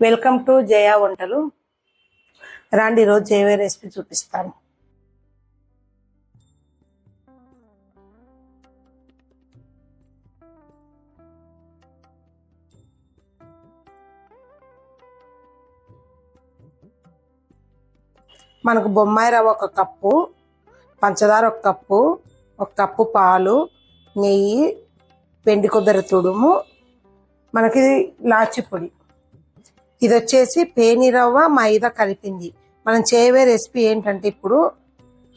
Welcome to జయ వంటలు. రాండి ఈరోజు జయవే రెసిపీ చూపిస్తాను. మనకు బొమ్మాయి రవ్వ ఒక కప్పు, పంచదార ఒక కప్పు, ఒక కప్పు పాలు, నెయ్యి, వెండి కొబ్బరి తుడుము, మనకి లాచి పొడి. ఇది వచ్చేసి పేని రవ్వ మైదా కలిపింది. మనం చేయవే రెసిపీ ఏంటంటే ఇప్పుడు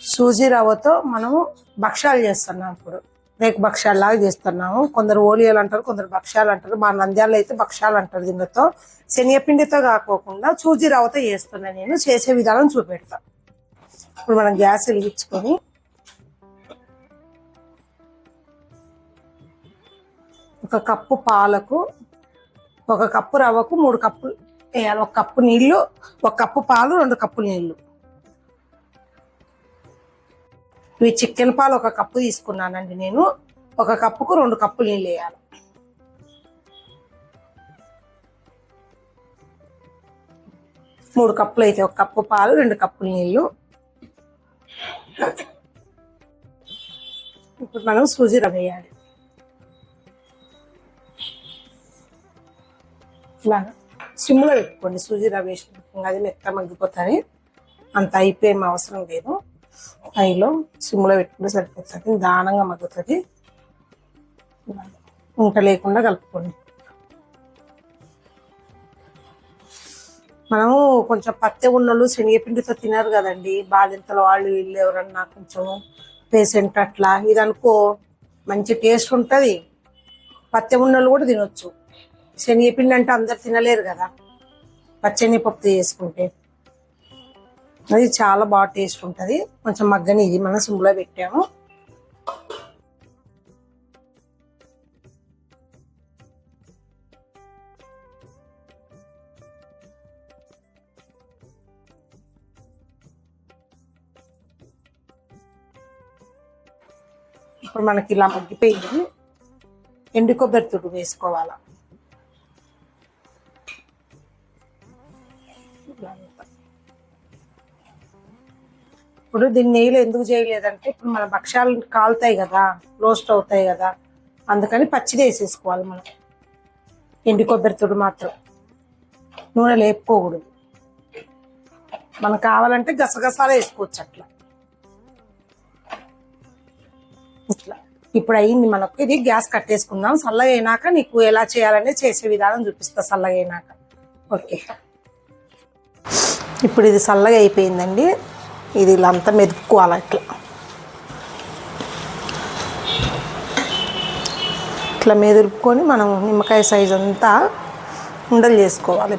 సూజీ రవ్వతో మనము భక్షాలు చేస్తున్నాం. ఇప్పుడు రేకు భక్షాలు లాగా చేస్తున్నాము. కొందరు ఓలియాలు అంటారు, కొందరు భక్షాలు అంటారు. మా నంద్యాలలో అయితే భక్షాలు అంటారు. దీనితో శనగపిండితో కాకోకుండా సూజీ రవ్వతో చేస్తున్నా. నేను చేసే విధానం చూపెడతా. ఇప్పుడు మనం గ్యాస్ వెలిగించుకొని ఒక కప్పు పాలకు, ఒక కప్పు రవ్వకు 3 కప్పులు వేయాలి. 1 కప్పు నీళ్లు, 1 కప్పు పాలు, 2 కప్పులు నీళ్లు. ఇవి చికెన్ పాలు 1 కప్పు తీసుకున్నానండి నేను. 1 కప్పుకు 2 కప్పులు నీళ్ళు వేయాలి. మూడు కప్పులు అయితే 1 కప్పు పాలు, 2 కప్పులు నీళ్లు. ఇప్పుడు మనం సూజీ రవ్వ వేయాలి. ఇలాగా సిమ్లో పెట్టుకోండి. సూజీ రవ్వ వేసిన అది మెత్త మగ్గిపోతుంది. అంత అయిపోయేం అవసరం లేదు. హైలో సిమ్లో పెట్టుకుంటే సరిపోతుంది. నిదానంగా మగ్గుతుంది. ఉంట లేకుండా కలుపుకోండి. మనము కొంచెం పత్తి ఉన్నోళ్ళు శనగపిండితో తినరు కదండి. బాధింతలు వాళ్ళు వీళ్ళు ఎవరన్నా కొంచెం పేషెంట్ అట్లా ఇది అనుకో మంచి టేస్ట్ ఉంటుంది. పత్తి ఉన్నోళ్ళు కూడా తినొచ్చు. శనగపిండి అంటే అందరు తినలేరు కదా. పచ్చనిపప్పు చేసుకుంటే అది చాలా బాగా టేస్ట్ ఉంటుంది. కొంచెం మగ్గని ఇది మనం సిమ్లో పెట్టాము. ఇప్పుడు మనకి ఇలా మగ్గిపోయింది. ఎండు కొబ్బరి తుడు వేసుకోవాలా. ఇప్పుడు దీన్ని నెయ్యిలో ఎందుకు చేయలేదంటే ఇప్పుడు మన భక్షాలు కాలుతాయి కదా, రోస్ట్ అవుతాయి కదా, అందుకని పచ్చిది వేసేసుకోవాలి మనం. ఎండు కొబ్బరి తుడు మాత్రం నూనె లేపుకోకూడదు. మనకు కావాలంటే గసగసాలు వేసుకోవచ్చు అట్లా. ఇట్లా ఇప్పుడు అయ్యింది మనకు. ఇది గ్యాస్ కట్టేసుకుందాం. చల్లగా అయినాక నీకు ఎలా చేయాలనే చేసే విధానం చూపిస్తా. చల్లగా అయినాక ఓకే. ఇప్పుడు ఇది చల్లగా అయిపోయిందండి. ఇది ఇలా అంతా మెదుపుకోవాలి. ఇట్లా మెదుపుకొని మనం నిమ్మకాయ సైజ్ అంతా ఉండలు చేసుకోవాలి.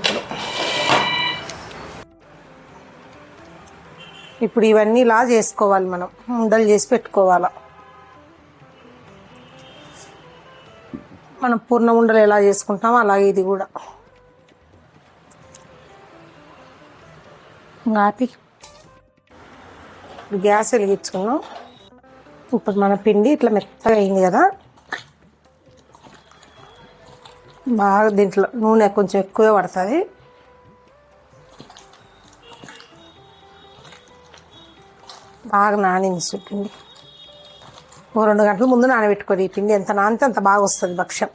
ఇప్పుడు ఇవన్నీ ఇలా చేసుకోవాలి. మనం ఉండలు చేసి పెట్టుకోవాలి. మనం పూర్ణ ఉండలు ఎలా చేసుకుంటామో అలాగే ఇది కూడా. ఆపి గ్యాస్ వెలిగించుకున్నాం. ఇప్పుడు మన పిండి ఇట్లా మెత్తగా అయింది కదా. బాగా దీంట్లో నూనె కొంచెం ఎక్కువే పడుతుంది. బాగా నానింది పిండి. 2 గంటల ముందు నానబెట్టుకోండి. ఈ పిండి ఎంత నానితే అంత బాగా వస్తుంది భక్ష్యం.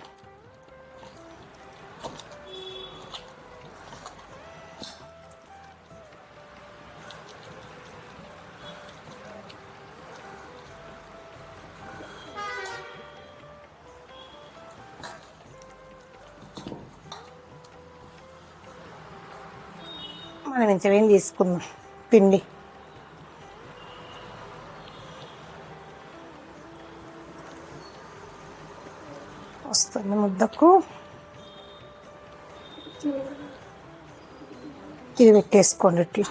మనం ఇంతవేం తీసుకుందాం పిండి. వస్తుంది ముద్దకు. ఇది పెట్టేసుకోండి ఇట్లా.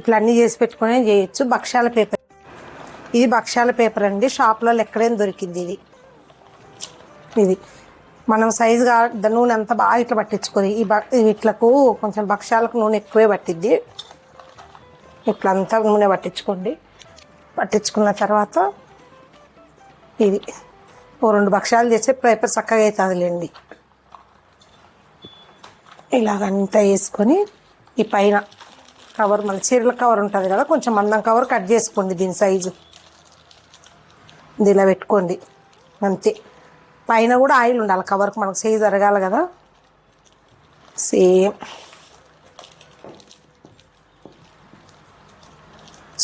ఇట్లా అన్నీ చేసి పెట్టుకునే చేయొచ్చు. భక్షాల పేపర్, ఇది భక్షాల పేపర్ అండి. షాప్లలో ఎక్కడైనా దొరికింది ఇది. ఇది మనం సైజుగా నూనె అంతా బాగా ఇట్లా పట్టించుకొని ఇట్లకు కొంచెం భక్షాలకు నూనె ఎక్కువే పట్టిద్ది. ఇట్లా అంతా నూనె పట్టించుకోండి. పట్టించుకున్న తర్వాత ఇది ఓ 2 భక్షాలు చేస్తే పేపర్ చక్కగా అవుతుందిలేండి. ఇలాగంతా వేసుకొని ఈ పైన కవర్, మన చీరల కవర్ ఉంటుంది కదా, కొంచెం మందం కవర్ కట్ చేసుకోండి. దీని సైజు ఇది ఇలా పెట్టుకోండి అంతే. పైన కూడా ఆయిల్ ఉండాలి కవర్కి, మనకు సైజు జరగాలి కదా. సేమ్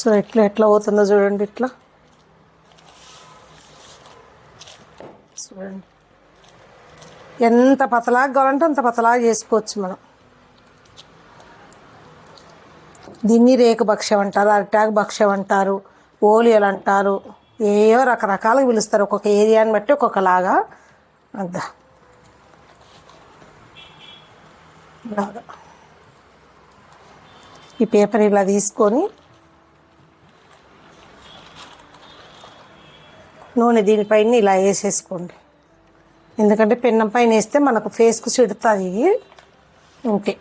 సో ఎట్లా పోతుందో చూడండి. ఇట్లా చూడండి, ఎంత పతలాగా కావాలంటే అంత పతలాగా చేసుకోవచ్చు మనం. దీన్ని రేకు భక్ష్యం అంటారు, అరిటాకు భక్ష్యం అంటారు, ఓలియలు అంటారు, ఏవో రకరకాలుగా పిలుస్తారు. ఒక్కొక్క ఏరియాని బట్టి ఒక్కొక్కలాగా. అంతా ఇలాగా ఈ పేపర్ ఇలా తీసుకొని నూనె దీనిపైన ఇలా వేసేసుకోండి. ఎందుకంటే పెన్నం పైన వేస్తే మనకు ఫేస్కు చిడుతుంది ఇది ఉంటే.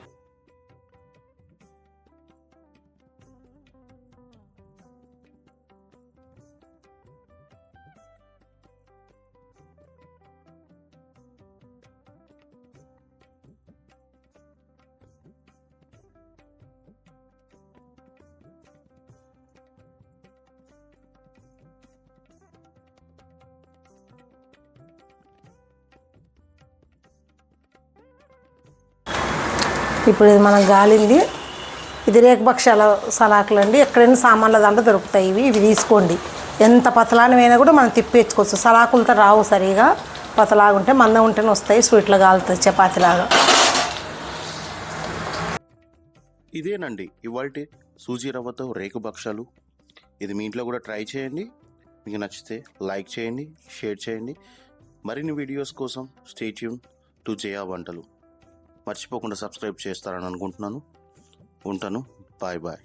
ఇప్పుడు ఇది మనం గాలింది, ఇది రేకుభక్షాల సలాకులు అండి. ఎక్కడైనా సామాన్ల దాంట్లో దొరుకుతాయి ఇవి తీసుకోండి. ఎంత పతలానమైనా కూడా మనం తిప్పేసుకోవచ్చు. సలాకులతో రావు సరిగా, పతలాగా ఉంటే మందం ఉంటేనే వస్తాయి. స్వీట్లో కాలుతుంది చపాతీలాగా. ఇదేనండి ఇవాల్టి సూజీ రవ్వతో రేకు భక్షాలు. ఇది మీ ఇంట్లో కూడా ట్రై చేయండి. మీకు నచ్చితే లైక్ చేయండి, షేర్ చేయండి. మరిన్ని వీడియోస్ కోసం స్టే ట్యూన్ టు జయా వంటలు. మర్చిపోకుండా సబ్స్క్రైబ్ చేస్తారని అనుకుంటున్నాను. ఉంటాను. Bye bye.